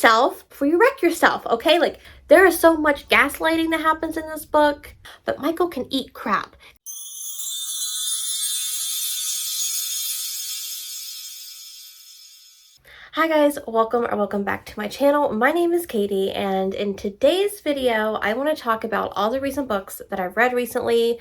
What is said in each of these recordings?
yourself before you wreck yourself, okay? Like, there is so much gaslighting that happens in this book, but Michael can eat crap. Hi guys, welcome back to my channel. My name is Katie, and in today's video, I want to talk about all the recent books that I've read recently,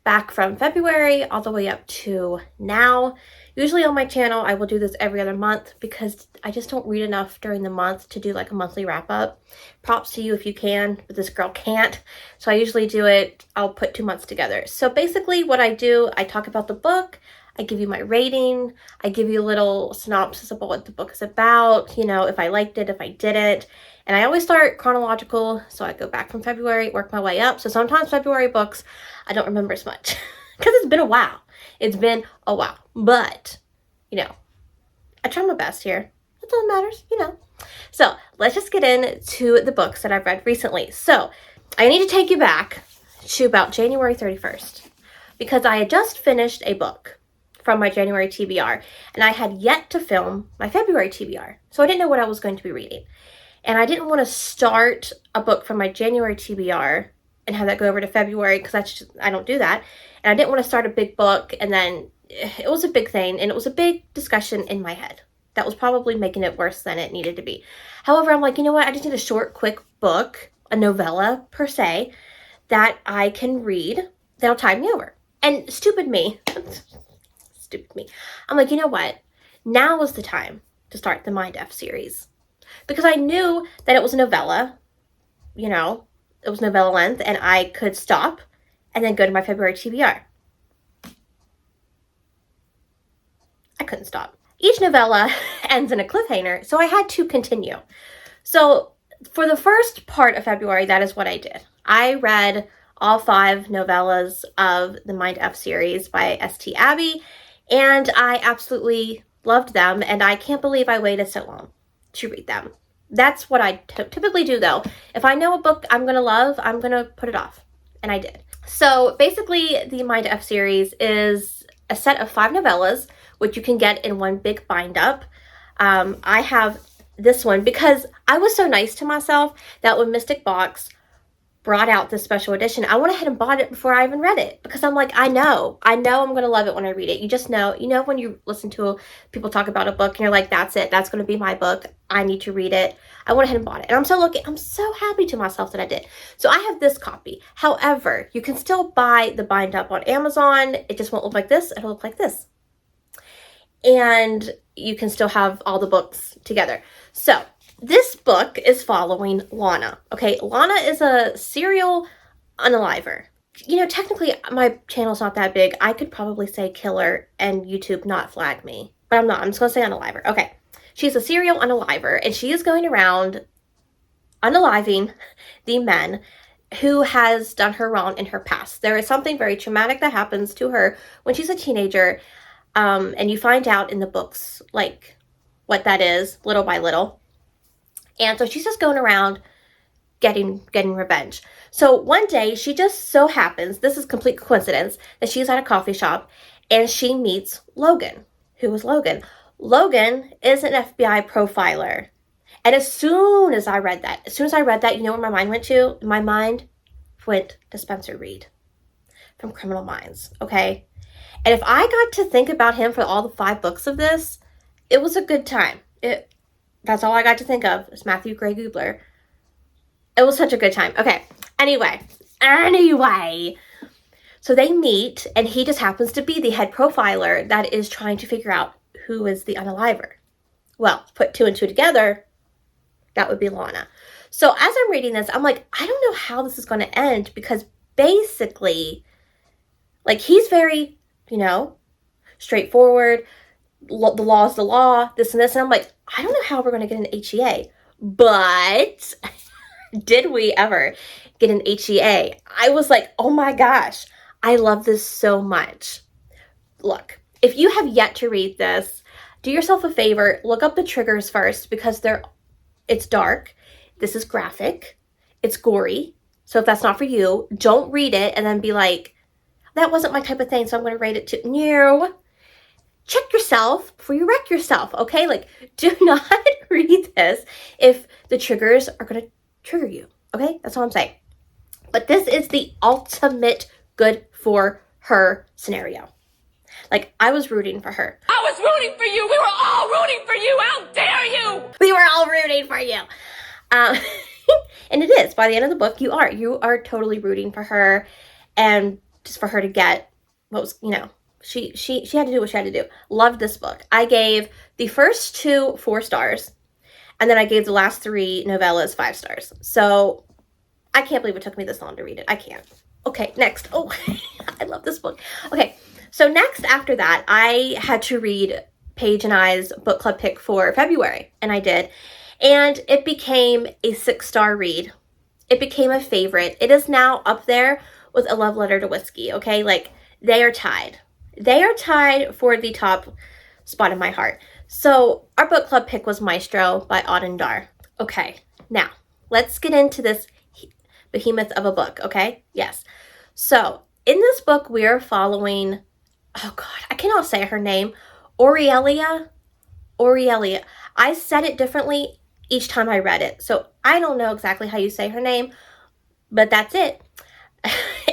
back from February all the way up to now. Usually on my channel, I will do this every other month because I just don't read enough during the month to do like a monthly wrap up. Props to you if you can, but this girl can't. So I usually do it, I'll put 2 months together. So basically what I do, I talk about the book, I give you my rating, I give you a little synopsis about what the book is about, you know, if I liked it, if I didn't. And I always start chronological, so I go back from February, work my way up. So sometimes February books, I don't remember as much because it's been a while. It's been a while, but, you know, I try my best here. That's all that matters, you know. So let's just get into the books that I've read recently. So I need to take you back to about January 31st because I had just finished a book from my January TBR, and I had yet to film my February TBR. So I didn't know what I was going to be reading. And I didn't want to start a book from my January TBR and have that go over to February because that's just, I don't do that. And I didn't want to start a big book, and then it was a big thing, and it was a big discussion in my head. That was probably making it worse than it needed to be. However, I'm like, you know what? I just need a short, quick book, a novella per se, that I can read that'll tide me over. And stupid me, I'm like, you know what? Now is the time to start the MindF series. Because I knew that it was a novella, you know, it was novella length, and I could stop and then go to my February TBR. I couldn't stop. Each novella ends in a cliffhanger, so I had to continue. So for the first part of February, that is what I did. I read all 5 novellas of the MindF series by St. Abby, and I absolutely loved them, and I can't believe I waited so long to read them. That's what I typically do though. If I know a book I'm going to love, I'm going to put it off. And I did. So basically the MindF series is a set of 5 novellas, which you can get in one big bind up. I have this one because I was so nice to myself that when Mystic Box brought out this special edition, I went ahead and bought it before I even read it because I'm like, I know I'm going to love it when I read it. You just know, you know, when you listen to people talk about a book and you're like, that's it, that's going to be my book. I need to read it. I went ahead and bought it. And I'm so happy to myself that I did. So I have this copy. However, you can still buy the bind up on Amazon. It just won't look like this. It'll look like this. And you can still have all the books together. So this book is following Lana. Okay, Lana is a serial unaliver. You know, technically my channel's not that big. I could probably say killer and YouTube not flag me, but I'm not. I'm just gonna say unaliver. Okay, she's a serial unaliver, and she is going around unaliving the men who has done her wrong in her past. There is something very traumatic that happens to her when she's a teenager, and you find out in the books like what that is little by little. And so she's just going around getting revenge. So one day she just so happens, this is complete coincidence, that she's at a coffee shop and she meets Logan. Who is Logan? Logan is an FBI profiler. And as soon as I read that, you know where my mind went to? My mind went to Spencer Reed from Criminal Minds, okay? And if I got to think about him for all the 5 books of this, it was a good time. That's all I got to think of is Matthew Gray Gubler. It was such a good time. Okay. Anyway. So they meet, and he just happens to be the head profiler that is trying to figure out who is the unaliver. Well, put 2 and 2 together, that would be Lana. So as I'm reading this, I'm like, I don't know how this is going to end because basically, like, he's very, you know, straightforward. The law is the law, this and this. And I'm like, I don't know how we're going to get an HEA. But did we ever get an HEA? I was like, oh my gosh, I love this so much. Look, if you have yet to read this, do yourself a favor, look up the triggers first because it's dark. This is graphic. It's gory. So if that's not for you, don't read it and then be like, that wasn't my type of thing, so I'm going to rate it to no. check yourself before you wreck yourself, okay? Like, do not read this if the triggers are going to trigger you, okay? That's all I'm saying. But this is the ultimate good for her scenario. Like, I was rooting for her. I was rooting for you. We were all rooting for you. How dare you? We were all rooting for you. And it is. By the end of the book, you are totally rooting for her, and just for her to get what was, she had to do what she had to do. Loved this book. I gave the first 2 4 stars, and then I gave the last 3 novellas 5 stars. So I can't believe it took me this long to read it. I can't. Okay, next. Oh, I love this book. Okay, so next after that, I had to read Paige and I's book club pick for February, and I did. And it became a 6-star read. It became a favorite. It is now up there with A Love Letter to Whiskey, okay? Like, they are tied. They are tied for the top spot in my heart. So our book club pick was Maestro by Auden Dar. Okay, now let's get into this behemoth of a book, okay? Yes. So in this book, we are following, oh God, I cannot say her name, Aurelia. I said it differently each time I read it. So I don't know exactly how you say her name, but that's it.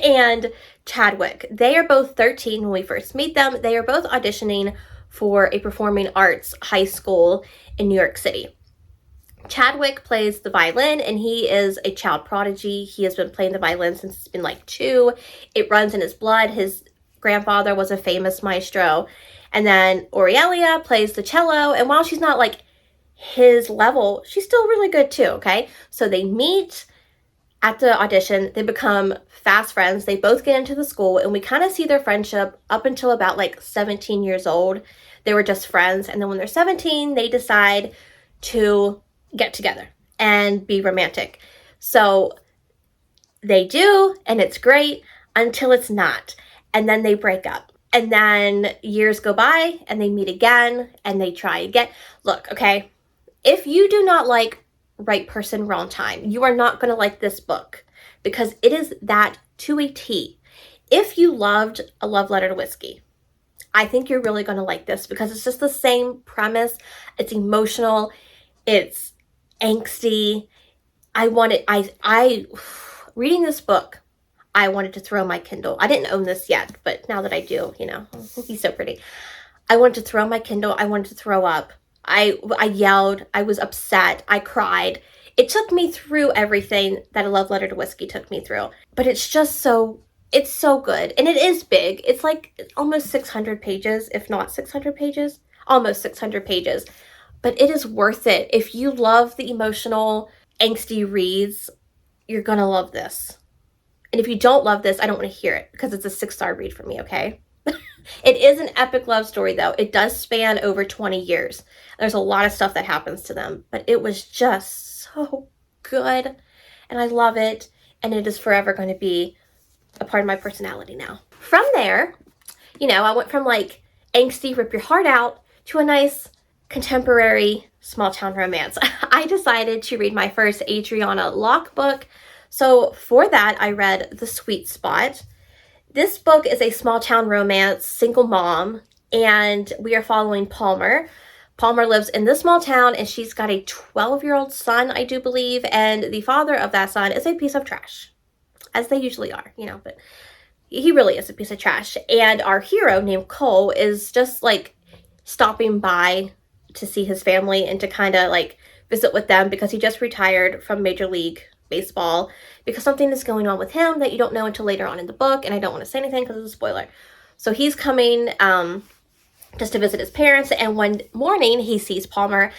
And Chadwick. They are both 13 when we first meet them. They are both auditioning for a performing arts high school in New York City. Chadwick plays the violin, and he is a child prodigy. He has been playing the violin since he's been like 2. It runs in his blood. His grandfather was a famous maestro. And then Aurelia plays the cello, and while she's not like his level, she's still really good too, okay? So they meet at the audition. They become fast friends. They both get into the school, and we kind of see their friendship up until about like 17 years old. They were just friends, and then when they're 17, they decide to get together and be romantic. So they do, and it's great until it's not. And then they break up. And then years go by, and they meet again, and they try again. Look, okay, if you do not like Right Person, Wrong Time, you are not going to like this book, because it is that to a T. If you loved A Love Letter to Whiskey, I think you're really going to like this, because it's just the same premise. It's emotional. It's angsty. Reading this book, I wanted to throw my Kindle. I didn't own this yet, but now that I do, he's so pretty. I wanted to throw my Kindle. I wanted to throw up. I yelled. I was upset. I cried. It took me through everything that A Love Letter to Whiskey took me through. But it's just it's so good. And it is big. It's like almost 600 pages, if not 600 pages. Almost 600 pages. But it is worth it. If you love the emotional, angsty reads, you're going to love this. And if you don't love this, I don't want to hear it, because it's a 6-star read for me, okay? It is an epic love story, though. It does span over 20 years. There's a lot of stuff that happens to them, but it was just so good, and I love it, and it is forever going to be a part of my personality now. From there, I went from like angsty, rip your heart out, to a nice contemporary small town romance. I decided to read my first Adriana Locke book. So for that, I read The Sweet Spot. This book is a small town romance, single mom, and we are following Palmer. Palmer lives in this small town, and she's got a 12-year-old son, I do believe, and the father of that son is a piece of trash, as they usually are, but he really is a piece of trash. And our hero named Cole is just like stopping by to see his family and to kind of like visit with them, because he just retired from Major League Baseball, because something is going on with him that you don't know until later on in the book, and I don't want to say anything because it's a spoiler. So he's coming just to visit his parents, and one morning he sees Palmer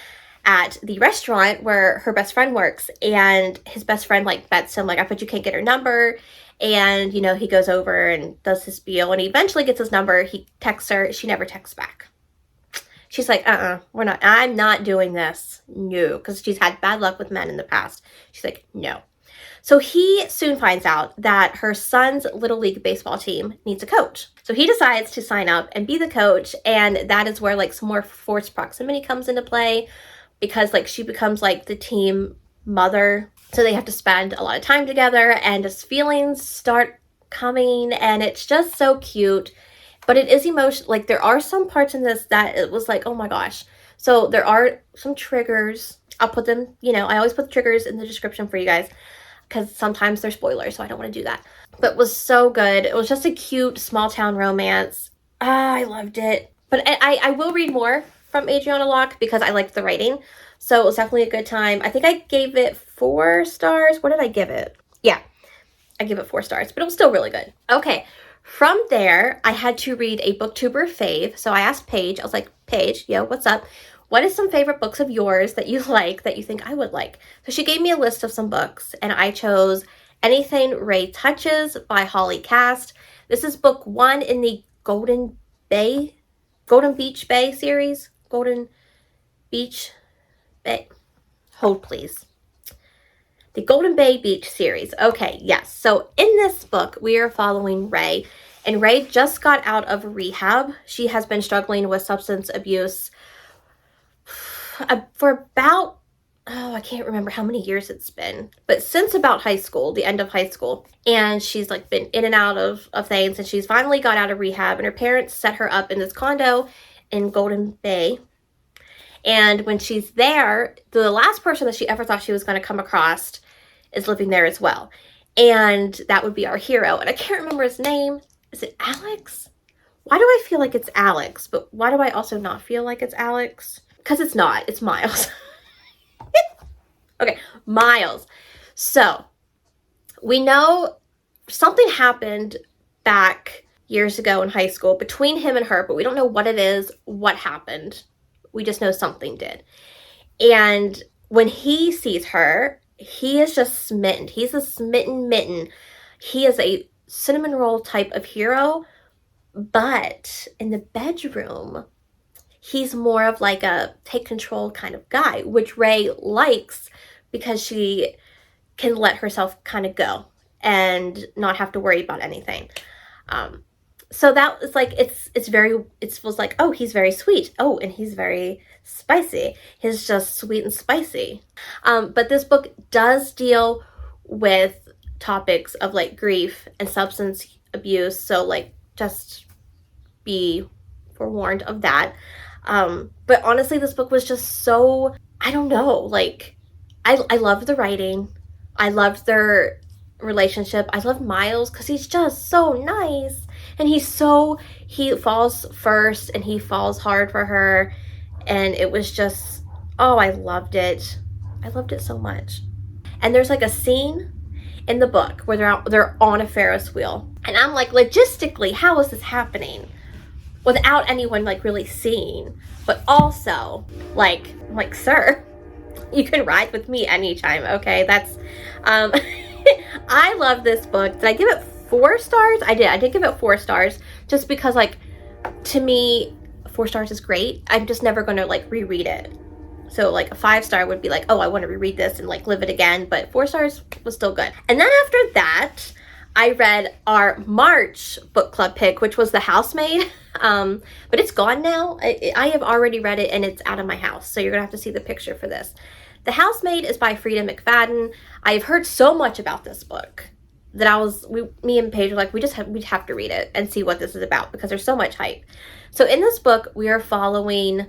at the restaurant where her best friend works, and his best friend like bets him like, I bet you can't get her number. And he goes over and does his spiel, and he eventually gets his number. He texts her. She never texts back. She's like, I'm not doing this. No, because she's had bad luck with men in the past. She's like, no. So he soon finds out that her son's Little League baseball team needs a coach. So he decides to sign up and be the coach. And that is where like some more forced proximity comes into play, because like she becomes like the team mother. So they have to spend a lot of time together, and just feelings start coming, and it's just so cute. but it is emotion. Like, there are some parts in this that it was like, oh my gosh. So there are some triggers. I'll put them, I always put the triggers in the description for you guys because sometimes they're spoilers, so I don't want to do that. But it was so good. It was just a cute small town romance. I loved it. But I will read more from Adriana Locke because I liked the writing. So it was definitely a good time. I think I gave it 4 stars. What did I give it? Yeah, I gave it 4 stars, but it was still really good. Okay, from there, I had to read a booktuber fave. So I asked Paige, I was like, Paige, yo, what's up? What is some favorite books of yours that you like that you think I would like? So she gave me a list of some books, and I chose Anything Rae Touches by Holly Cast. This is book 1 in the Golden Beach Bay series. Golden Beach Bay. Hold, please. The Golden Bay Beach series. Okay, yes. So in this book, we are following Rae, and Rae just got out of rehab. She has been struggling with substance abuse for about, I can't remember how many years it's been, but since about high school, the end of high school. And she's like been in and out of things, and she's finally got out of rehab, and her parents set her up in this condo in Golden Bay. And when she's there, the last person that she ever thought she was going to come across is living there as well. And that would be our hero. And I can't remember his name. Is it Alex? Why do I feel like it's Alex? But why do I also not feel like it's Alex? Because it's not. It's Miles. Okay, Miles. So, we know something happened back years ago in high school between him and her, but we don't know what it is, what happened. We just know something did. And when he sees her, he is just smitten. He's a smitten mitten. He is a cinnamon roll type of hero, but in the bedroom, he's more of like a take control kind of guy, which Rae likes because she can let herself kind of go and not have to worry about anything. So that was like, it was like, oh, he's very sweet. Oh, and he's very spicy. He's just sweet and spicy. But this book does deal with topics of like grief and substance abuse. So like, just be forewarned of that. But honestly, this book was just so, I don't know, like, I loved the writing. I loved their relationship. I love Miles because he's just so nice. And he falls first and he falls hard for her. And it was just, oh, I loved it. I loved it so much. And there's like a scene in the book where they're on a Ferris wheel. And I'm like, logistically, how is this happening? Without anyone like really seeing. But also, like, I'm like, sir, you can ride with me anytime, okay? That's, I love this book. Did I give it 4 stars? I did give it 4 stars just because, like, to me, 4 stars is great. I'm just never going to, like, reread it. So, like, a 5-star would be like, oh, I want to reread this and, like, live it again. But 4 stars was still good. And then after that, I read our March book club pick, which was The Housemaid. But it's gone now. I have already read it and it's out of my house. So you're going to have to see the picture for this. The Housemaid is by Frida McFadden. I've heard so much about this book that me and Paige were like, we'd have to read it and see what this is about because there's so much hype. So in this book, we are following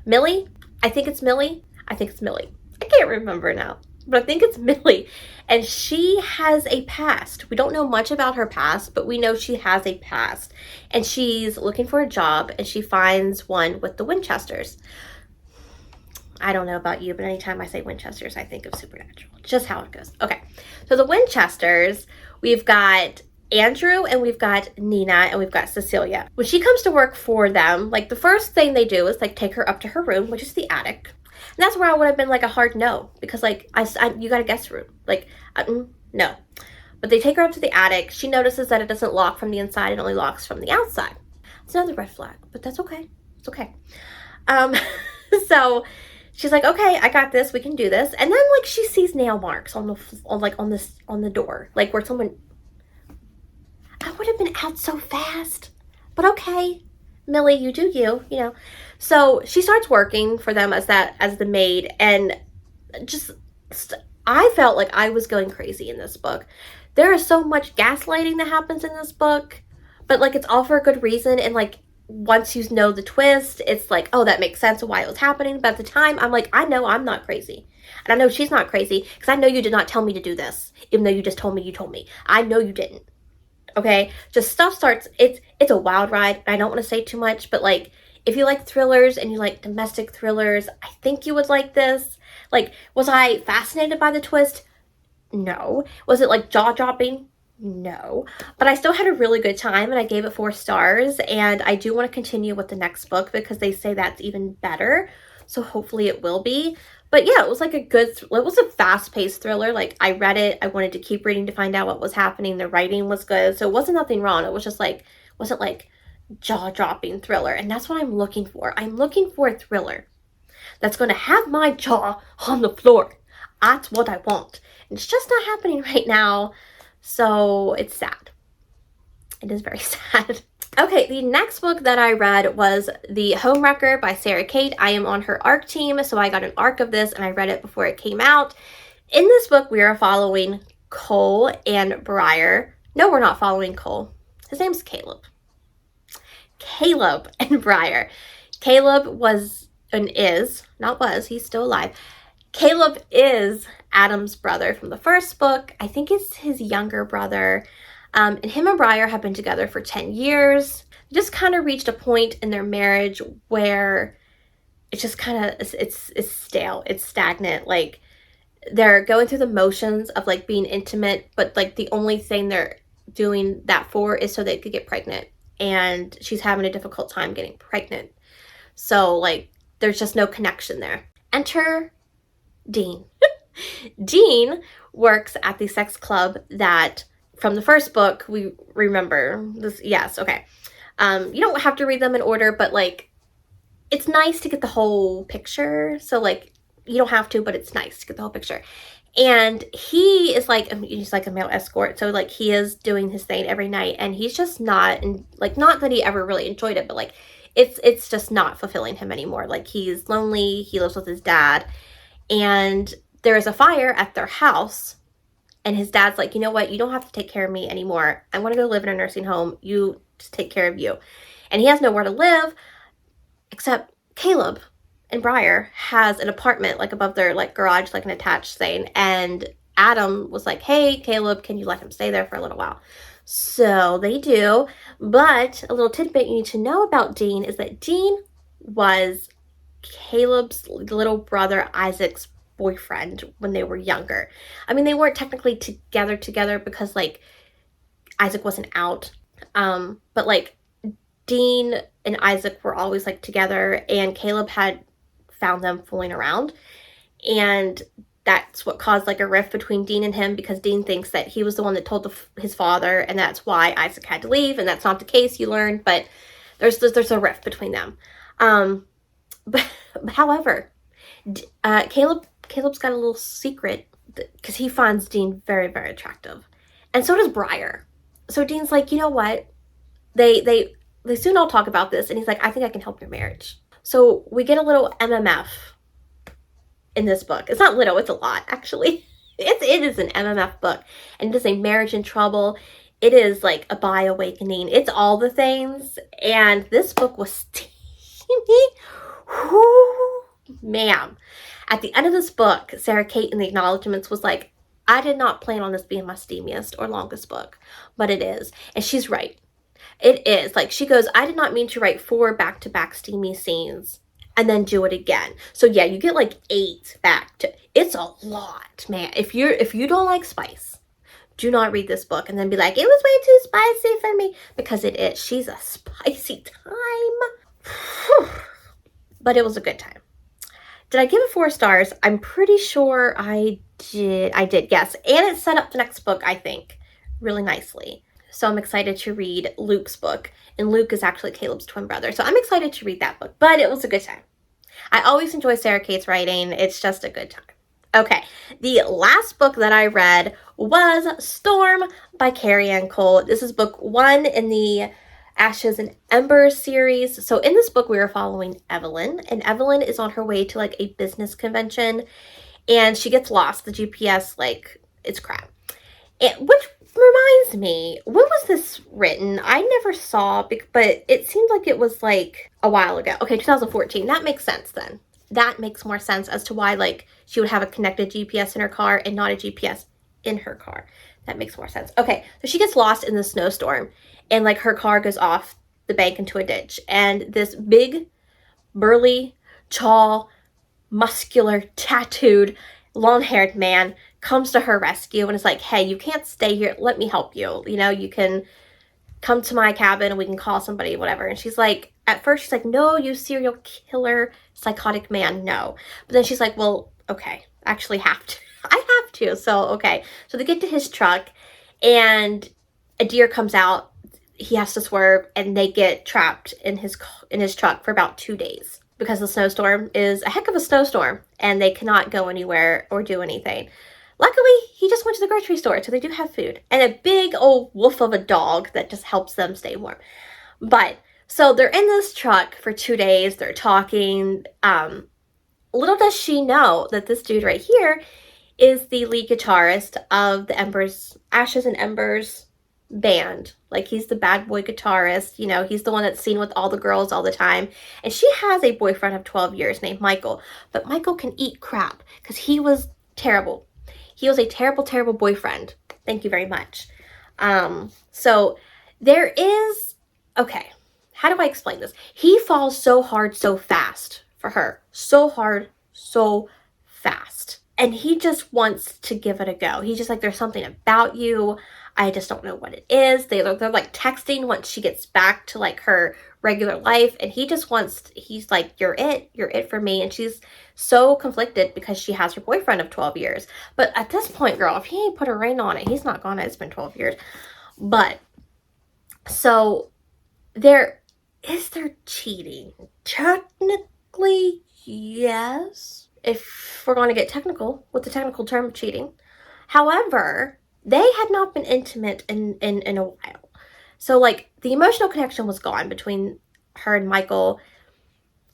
Millie. I think it's Millie. I can't remember now, but I think it's Millie. And she has a past. We don't know much about her past, but we know she has a past. And she's looking for a job and she finds one with the Winchesters. I don't know about you, but anytime I say Winchesters, I think of Supernatural. It's just how it goes. Okay, so the Winchesters, we've got Andrew and we've got Nina and we've got Cecilia. When she comes to work for them, like the first thing they do is like take her up to her room, which is the attic. And that's where I would have been like a hard no because like you got a guest room. Like, no. But they take her up to the attic. She notices that it doesn't lock from the inside. It only locks from the outside. It's another red flag, but that's okay. It's okay. So she's like, okay, I got this. We can do this. And then like she sees nail marks on the door, like where someone. I would have been out so fast, but okay, Millie, you do you know. So she starts working for them as the maid, and just I felt like I was going crazy in this book. there is so much gaslighting that happens in this book, but like it's all for a good reason. And like once you know the twist, it's like, oh, that makes sense of why it was happening. But at the time, I'm like, I know I'm not crazy. And I know she's not crazy because I know you did not tell me to do this, even though you just told me you told me. I know you didn't. Okay? Just stuff starts, it's a wild ride. I don't want to say too much, but like if you like thrillers and you like domestic thrillers, I think you would like this. Like, was I fascinated by the twist? No. Was it like jaw-dropping? No. But I still had a really good time and I gave it 4 stars, and I do want to continue with the next book because they say that's even better. So hopefully it will be. But yeah, it was like it was a fast-paced thriller. Like I read it, I wanted to keep reading to find out what was happening. The writing was good. So it wasn't nothing wrong. It was just like, wasn't like jaw-dropping thriller. And that's what I'm looking for. I'm looking for a thriller that's going to have my jaw on the floor. That's what I want. And it's just not happening right now. So it's sad. It is very sad. Okay, the next book that I read was The Homewrecker by Sarah Kate. I am on her ARC team, so I got an ARC of this and I read it before it came out. In this book, we are following Cole and Briar. No, we're not following Cole. His name's Caleb. Caleb and Briar. Caleb was and is, not was, he's still alive. Caleb is Adam's brother from the first book. I think it's his younger brother. And him and Briar have been together for 10 years. They just kind of reached a point in their marriage where it's just kind of, it's stale. It's stagnant. Like they're going through the motions of like being intimate, but like the only thing they're doing that for is so they could get pregnant. And she's having a difficult time getting pregnant. So like there's just no connection there. Enter Dean. Dean works at the sex club that from the first book we remember this. Yes, okay. You don't have to read them in order, but like it's nice to get the whole picture. So like you don't have to, but it's nice to get the whole picture. And he is like, he's like a male escort. So like he is doing his thing every night, and he's just not, and like not that he ever really enjoyed it, but like it's just not fulfilling him anymore. Like he's lonely. He lives with his dad, and there is a fire at their house. And his dad's like, you know what? You don't have to take care of me anymore. I want to go live in a nursing home. You just take care of you. And he has nowhere to live except Caleb and Briar has an apartment like above their like garage, like an attached thing. And Adam was like, hey, Caleb, can you let him stay there for a little while? So they do. But a little tidbit you need to know about Dean is that Dean was Caleb's little brother Isaac's boyfriend when they were younger. I mean, they weren't technically together because like Isaac wasn't out. But like Dean and Isaac were always like together, and Caleb had found them fooling around. And that's what caused like a rift between Dean and him, because Dean thinks that he was the one that told his father, and that's why Isaac had to leave. And that's not the case, you learn, but there's a rift between them. But however, Caleb's got a little secret because he finds Dean very, very attractive. And so does Briar. So Dean's like, you know what? They soon all talk about this, and he's like, I think I can help your marriage. So we get a little MMF in this book. It's not little, it's a lot, actually. It is an MMF book, and it is a marriage in trouble. It is like a bi awakening. It's all the things, and this book was steamy. Whoo, ma'am. At the end of this book, Sarah Kate in the acknowledgements was like, I did not plan on this being my steamiest or longest book, but it is. And she's right. It is. Like, she goes, I did not mean to write 4 back-to-back steamy scenes and then do it again. So yeah, you get like 8 back to, it's a lot, man. If you don't like spice, do not read this book and then be like, it was way too spicy for me, because it is. She's a spicy time. But it was a good time. Did I give it 4 stars? I'm pretty sure I did, yes. And it set up the next book, I think, really nicely. So I'm excited to read Luke's book. And Luke is actually Caleb's twin brother. So I'm excited to read that book. But it was a good time. I always enjoy Sarah Kate's writing. It's just a good time. Okay, the last book that I read was Storm by Carrie Ann Cole. This is book 1 in the Ashes and Embers series. So in this book, we are following Evelyn, and Evelyn is on her way to like a business convention, and she gets lost. The GPS, like, it's crap. And which reminds me, when was this written? I never saw, but it seemed like it was like a while ago. Okay, 2014. That makes sense then. That makes more sense as to why like she would have a connected GPS in her car and not a GPS in her car. That makes more sense. Okay, so she gets lost in the snowstorm and like her car goes off the bank into a ditch, and this big, burly, tall, muscular, tattooed, long-haired man comes to her rescue and is like, hey, you can't stay here. Let me help you. You know, you can come to my cabin and we can call somebody, whatever. And she's like, at first she's like, no, you serial killer, psychotic man, no. But then she's like, well, okay, I actually have to. I have to. So, okay. So they get to his truck and a deer comes out. He has to swerve and they get trapped in his truck for about 2 days because the snowstorm is a heck of a snowstorm and they cannot go anywhere or do anything. Luckily, he just went to the grocery store, so they do have food. And a big old wolf of a dog that just helps them stay warm. But, so they're in this truck for 2 days. They're talking. Little does she know that this dude right here is the lead guitarist of the Ashes and Embers band. Like, he's the bad boy guitarist. You know, he's the one that's seen with all the girls all the time. And she has a boyfriend of 12 years named Michael. But Michael can eat crap because he was terrible. He was a terrible, terrible boyfriend. Thank you very much. So there is, okay, how do I explain this? He falls so hard, so fast for her. So hard, so fast. And he just wants to give it a go. He's just like, there's something about you. I just don't know what it is. They're like texting once she gets back to like her regular life. And he's like, you're it for me. And she's so conflicted because she has her boyfriend of 12 years. But at this point, girl, if he ain't put a ring on it, he's not gonna. It's been 12 years. But, so, is there cheating? Technically, yes. If we're gonna get technical with the technical term of cheating. However, they had not been intimate in a while. So, like, the emotional connection was gone between her and Michael.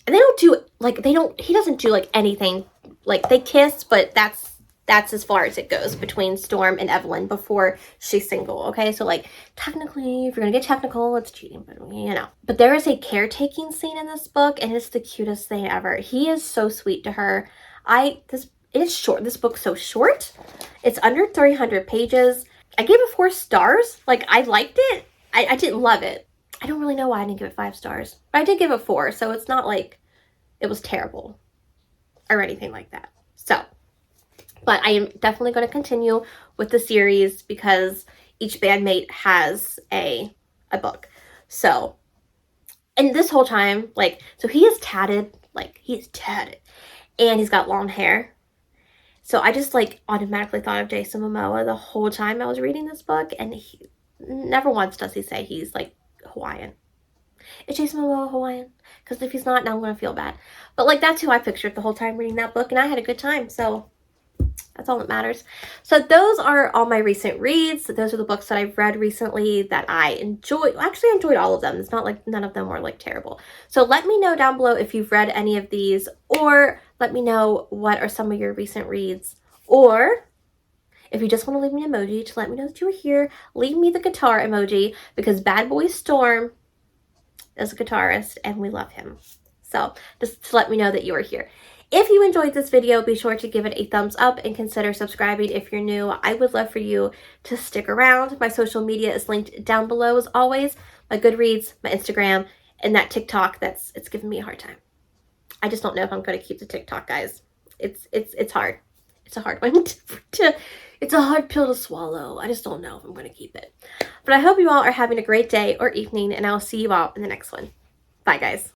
And he doesn't do, like, anything. Like, they kiss, but that's as far as it goes between Storm and Evelyn before she's single, okay? So, like, technically, if you're gonna get technical, it's cheating, but, you know. But there is a caretaking scene in this book, and it's the cutest thing ever. He is so sweet to her. It is short. This book's so short. It's under 300 pages. I gave it 4 stars. Like, I liked it. I didn't love it. I don't really know why I didn't give it 5 stars. But I did give it 4, so it's not like it was terrible or anything like that. So, but I am definitely going to continue with the series because each bandmate has a book. So, and this whole time, like, so he is tatted. Like, he is tatted. And he's got long hair. So I just, like, automatically thought of Jason Momoa the whole time I was reading this book. And he never once does he say he's, like, Hawaiian. Is Jason Momoa Hawaiian? Because if he's not, now I'm going to feel bad. But, like, that's who I pictured the whole time reading that book. And I had a good time. So that's all that matters. So those are all my recent reads. Those are the books that I've read recently that I enjoyed. Actually, I enjoyed all of them. It's not like none of them were, like, terrible. So let me know down below if you've read any of these, or let me know what are some of your recent reads. Or if you just want to leave me an emoji to let me know that you were here, leave me the guitar emoji because Bad Boy Storm is a guitarist and we love him. So just to let me know that you were here. If you enjoyed this video, be sure to give it a thumbs up and consider subscribing if you're new. I would love for you to stick around. My social media is linked down below as always. My Goodreads, my Instagram, and that TikTok it's giving me a hard time. I just don't know if I'm going to keep the TikTok, guys. It's hard. It's a hard one it's a hard pill to swallow. I just don't know if I'm going to keep it. But I hope you all are having a great day or evening, and I'll see you all in the next one. Bye, guys.